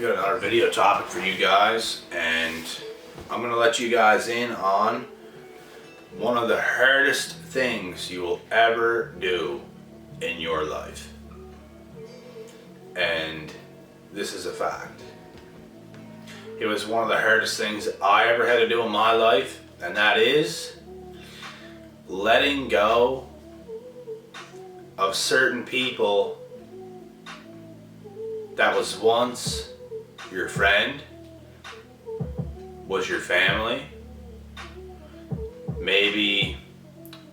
We got another video topic for you guys, and I'm gonna let you guys in on one of the hardest things you will ever do in your life. And this is a fact. It was one of the hardest things I ever had to do in my life, and that is letting go of certain people that was once your friend, was your family, maybe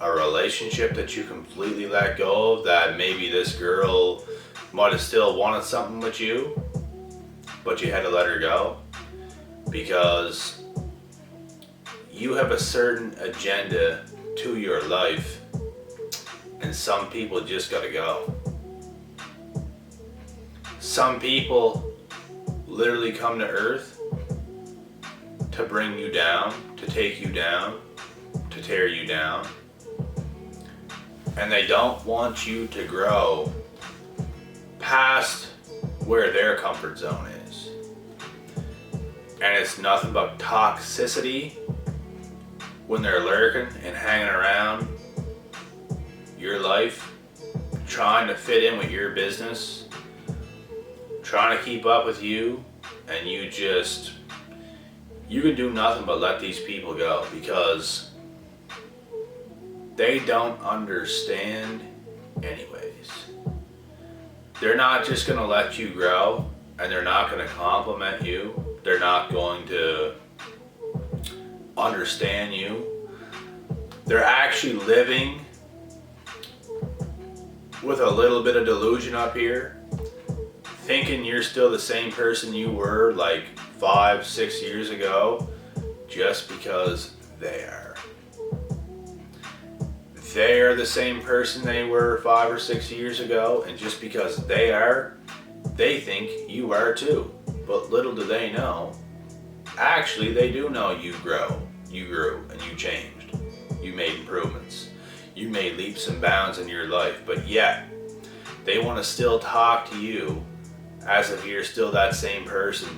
a relationship that you completely let go of, that maybe this girl might have still wanted something with you, but you had to let her go because you have a certain agenda to your life, and some people just gotta go. Some people literally come to earth to bring you down, to take you down, to tear you down. And they don't want you to grow past where their comfort zone is. And it's nothing but toxicity when they're lurking and hanging around your life, trying to fit in with your business, trying to keep up with you, and you can do nothing but let these people go because they don't understand anyways. They're not just gonna let you grow, and they're not gonna compliment you. They're not going to understand you. They're actually living with a little bit of delusion up here, thinking you're still the same person you were like 5-6 years ago, just because they are. They are the same person they were 5 or 6 years ago, and just because they are, they think you are too. But little do they know, actually they do know you grew, and you changed. You made improvements. You made leaps and bounds in your life, but yet they want to still talk to you as if you're still that same person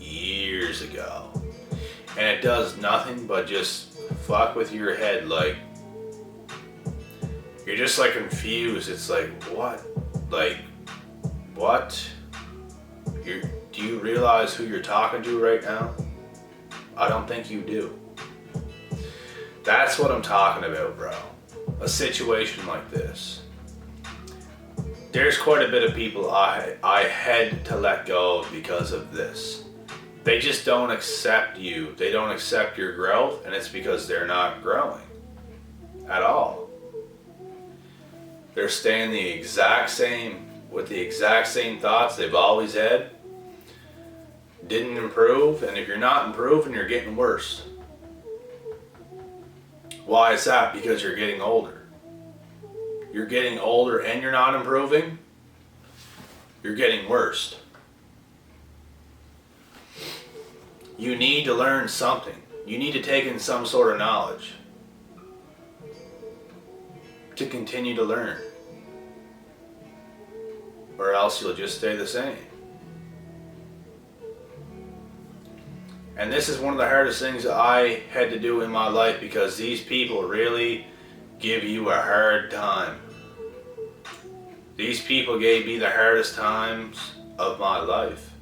years ago. And it does nothing but just fuck with your head. Like, you're just like confused. It's like, what? Like, what? Do you realize who you're talking to right now? I don't think you do. That's what I'm talking about, bro. A situation like this. There's quite a bit of people I had to let go of because of this. They just don't accept you. They don't accept your growth, and it's because they're not growing at all. They're staying the exact same with the exact same thoughts they've always had. Didn't improve, and if you're not improving, you're getting worse. Why is that? Because you're getting older. You're getting older and you're not improving, you're getting worse. You need to learn something. You need to take in some sort of knowledge to continue to learn, or else you'll just stay the same. And this is one of the hardest things that I had to do in my life, because these people really give you a hard time. These people gave me the hardest times of my life,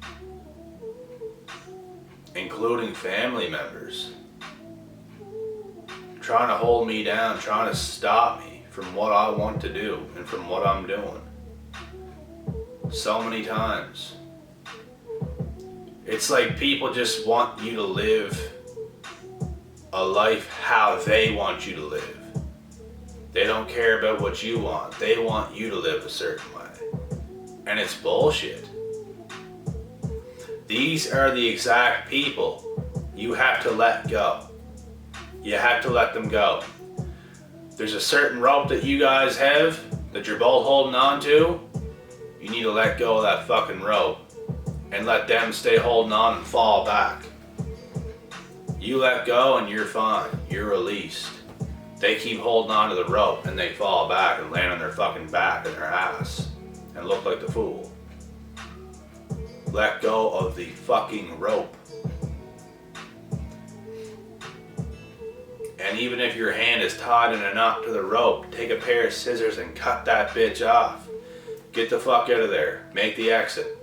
including family members, trying to hold me down, trying to stop me from what I want to do and from what I'm doing. So many times. It's like people just want you to live a life how they want you to live. They don't care about what you want. They want you to live a certain way. And it's bullshit. These are the exact people you have to let go. You have to let them go. There's a certain rope that you guys have that you're both holding on to. You need to let go of that fucking rope and let them stay holding on and fall back. You let go and you're fine. You're released. They keep holding on to the rope and they fall back and land on their fucking back and their ass and look like the fool. let go of the fucking rope. And even if your hand is tied in a knot to the rope, take a pair of scissors and cut that bitch off. Get the fuck out of there. Make the exit.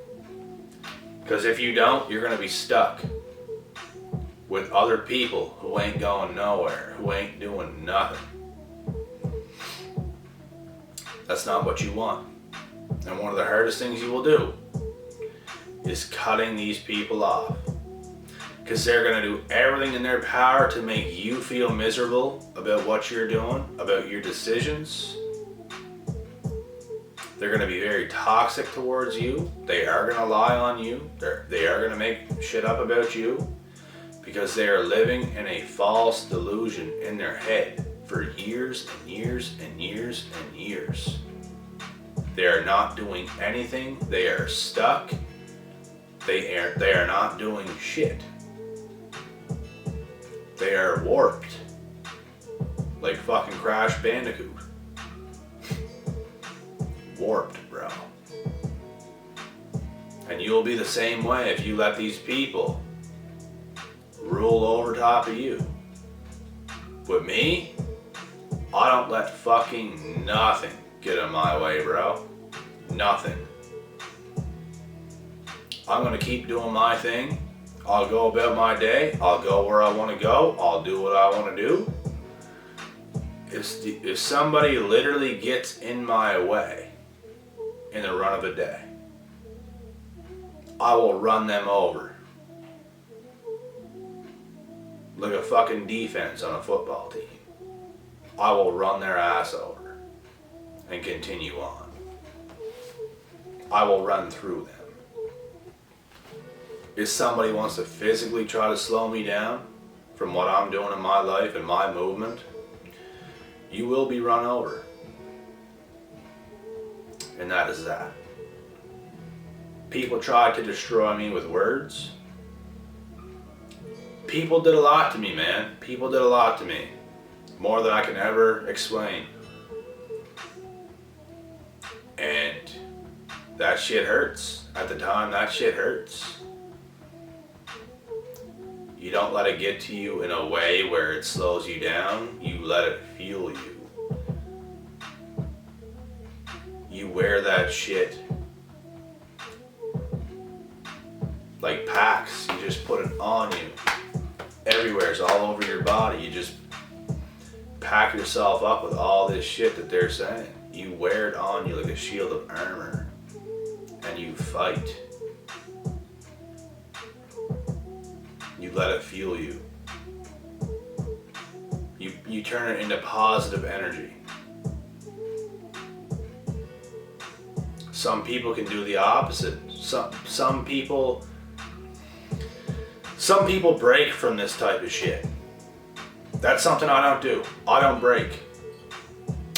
Because if you don't, you're going to be stuck with other people who ain't going nowhere, who ain't doing nothing. That's not what you want. And one of the hardest things you will do is cutting these people off. Because they're going to do everything in their power to make you feel miserable about what you're doing, about your decisions. They're going to be very toxic towards you. They are going to lie on you. They are going to make shit up about you because they are living in a false delusion in their head for years and years and years and years. They are not doing anything. They are stuck. They are not doing shit. They are warped. Like fucking Crash Bandicoot. Warped, bro. And you'll be the same way if you let these people rule over top of you. With me, I don't let fucking nothing get in my way, bro. Nothing. I'm gonna keep doing my thing. I'll go about my day. I'll go where I want to go. I'll do what I want to do. If somebody literally gets in my way in the run of a day, I will run them over like a fucking defense on a football team. I will run their ass over and continue on. I will run through them. If somebody wants to physically try to slow me down from what I'm doing in my life and my movement, you will be run over. And that is that. People tried to destroy me with words. People did a lot to me, man. People did a lot to me. More than I can ever explain. And that shit hurts. At the time, that shit hurts. You don't let it get to you in a way where it slows you down. You let it fuel you. You wear that shit like packs. You just put it on you. Everywhere. It's all over your body. You just pack yourself up with all this shit that they're saying. You wear it on you like a shield of armor. And you fight. You let it fuel you. You turn it into positive energy. Some people can do the opposite. Some people break from this type of shit. That's something I don't do. I don't break.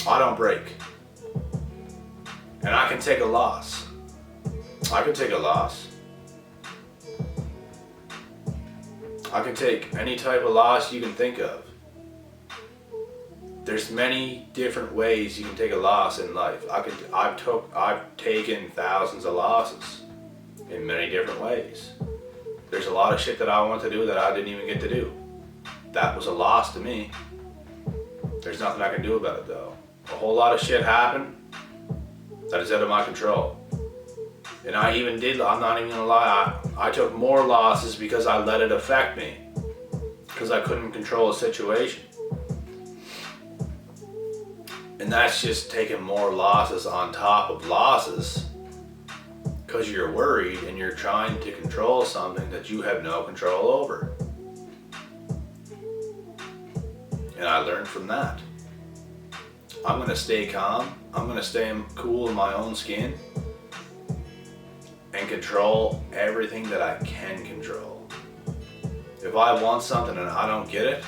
I don't break. And I can take a loss. I can take a loss. I can take any type of loss you can think of. There's many different ways you can take a loss in life. I've taken thousands of losses in many different ways. There's a lot of shit that I want to do that I didn't even get to do. That was a loss to me. There's nothing I can do about it though. A whole lot of shit happened that is out of my control. And I'm not even gonna lie, I took more losses because I let it affect me. Because I couldn't control a situation. And that's just taking more losses on top of losses. Because you're worried and you're trying to control something that you have no control over. And I learned from that. I'm gonna stay calm. I'm gonna stay cool in my own skin. And control everything that I can control. If I want something and I don't get it,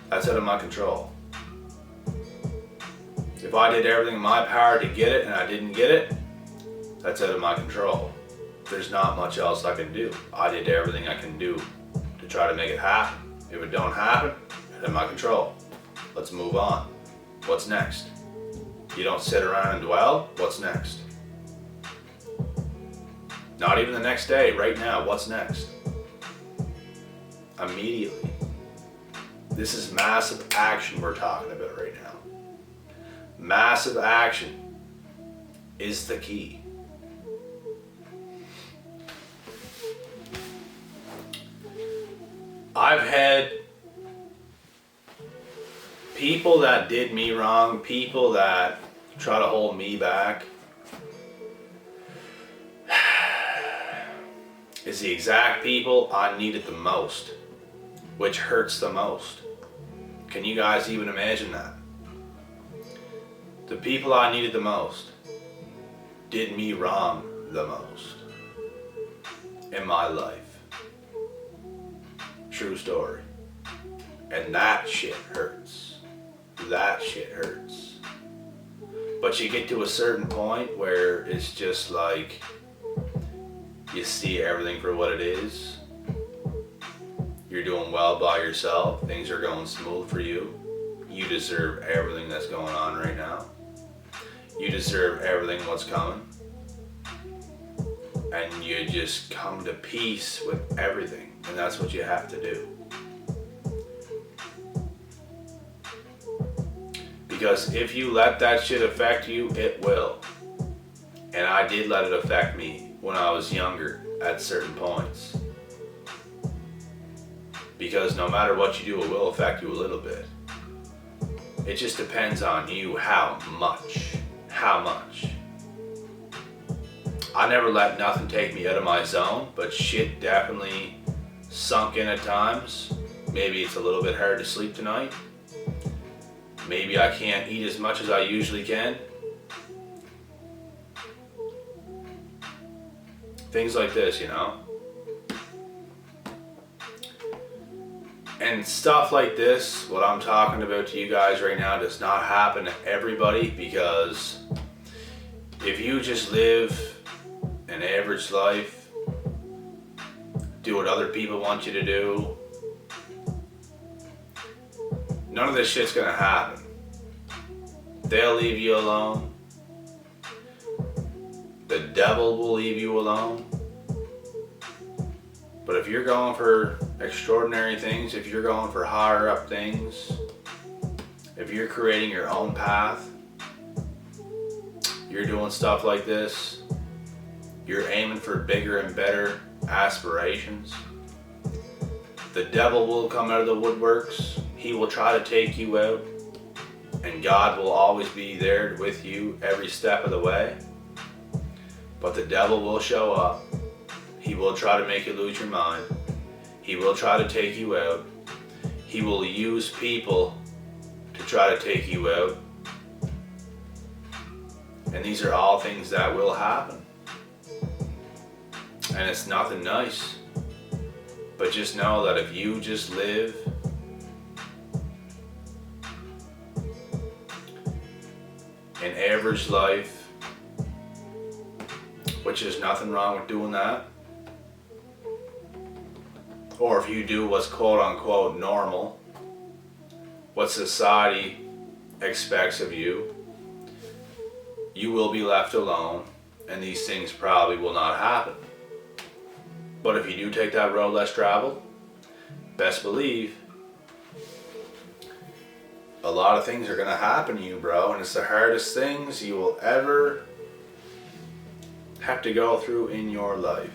that's out of my control. If I did everything in my power to get it and I didn't get it, that's out of my control. There's not much else I can do. I did everything I can do to try to make it happen. If it don't happen, it's out of my control. Let's move on. What's next? You don't sit around and dwell. What's next? Not even the next day, right now. What's next? Immediately. This is massive action we're talking about right now. Massive action is the key. I've had people that did me wrong, people that try to hold me back, is the exact people I needed the most, which hurts the most. Can you guys even imagine that? The people I needed the most did me wrong the most in my life. True story. And that shit hurts. That shit hurts. But you get to a certain point where it's just like you see everything for what it is. You're doing well by yourself. Things are going smooth for you. You deserve everything that's going on right now. You deserve everything what's coming. And you just come to peace with everything. And that's what you have to do. Because if you let that shit affect you, it will. And I did let it affect me when I was younger at certain points. Because no matter what you do, it will affect you a little bit. It just depends on you how much. How much. I never let nothing take me out of my zone, but shit definitely sunk in at times. Maybe it's a little bit hard to sleep tonight. Maybe I can't eat as much as I usually can. Things like this, you know? And stuff like this, what I'm talking about to you guys right now, does not happen to everybody, because if you just live an average life, do what other people want you to do, none of this shit's gonna happen. They'll leave you alone. The devil will leave you alone. But if you're going for extraordinary things, if you're going for higher up things, if you're creating your own path, you're doing stuff like this, you're aiming for bigger and better aspirations, the devil will come out of the woodworks. He will try to take you out, and God will always be there with you every step of the way. But the devil will show up. He will try to make you lose your mind. He will try to take you out. He will use people to try to take you out. And these are all things that will happen. And it's nothing nice. But just know that if you just live an average life, which is nothing wrong with doing that, or if you do what's quote unquote normal, what society expects of you, you will be left alone, and these things probably will not happen. But if you do take that road less traveled, best believe a lot of things are gonna happen to you, bro, and it's the hardest things you will ever have to go through in your life.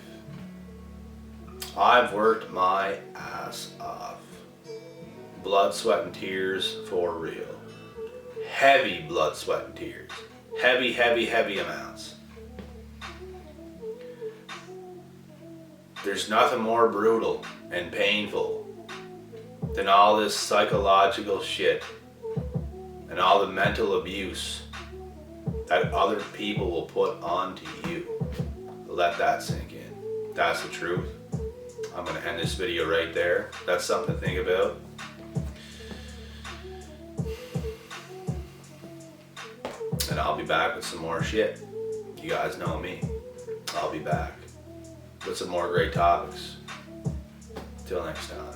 I've worked my ass off. Blood, sweat, and tears for real. Heavy blood, sweat, and tears. Heavy, heavy, heavy amounts. There's nothing more brutal and painful than all this psychological shit and all the mental abuse that other people will put onto you. Let that sink in. That's the truth. I'm gonna end this video right there. That's something to think about. And I'll be back with some more shit. You guys know me. I'll be back with some more great topics. Till next time.